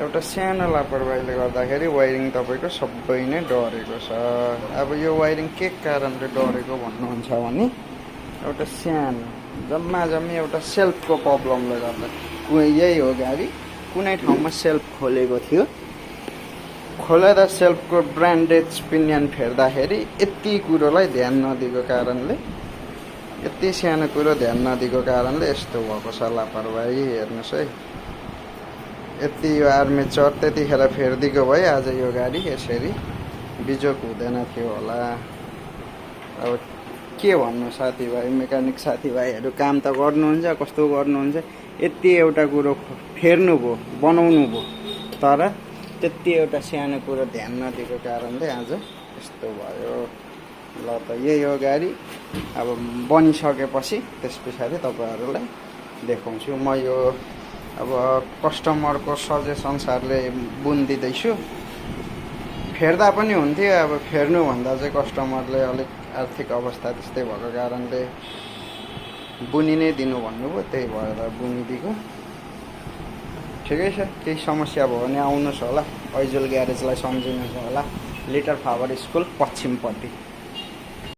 एउटा सानो लापरवाहीले गर्दाखेरि वायरिङ तपाईँको सबै नै डढेको छ। अब यो वायरिङ के कारणले डढेको भन्नुहुन्छ भने एउटा सानो जम्मा जम्मी एउटा सेल्फको प्रब्लमले गर्दा यही हो। गाडी कुनै ठाउँमा सेल्फ खोलेको थियो, खोलेर सेल्फको ब्रान्डेड पिनियन फेर्दाखेरि यति कुरोलाई ध्यान नदिएको कारणले, यति सानो कुरो ध्यान नदिएको कारणले यस्तो भएको छ लापरवाही। हेर्नुहोस् है, यति यो आर्मेचर त्यतिखेर फेरिदिएको भए आज यो गाडी यसरी बिजोक हुँदैन थियो होला। अब के भन्नु साथीभाइ, मेकानिक साथीभाइहरू काम त गर्नुहुन्छ, कस्तो गर्नुहुन्छ। यति एउटा कुरो फेर्नुभयो, बनाउनु भयो, तर त्यति एउटा सानो कुरो ध्यान नदिएको कारणले आज यस्तो भयो। ल त यही हो गाडी। अब बनिसकेपछि त्यस पछाडि तपाईँहरूलाई देखाउँछु। म यो अब कस्टमरको सजेसअनुसारले बुनिदिँदैछु। फेर्दा पनि हुन्थ्यो, अब फेर्नुभन्दा चाहिँ कस्टमरले अलिक आर्थिक अवस्था त्यस्तै भएको कारणले बुनि नै दिनु भन्नुभयो, त्यही भएर बुनिदिएको। ठिकै छ, केही समस्या भयो भने आउनुहोस् होला, ऐजुल ग्यारेजलाई सम्झिनुहोस् होला, लिटर फ्लावर स्कुल पश्चिमपट्टि।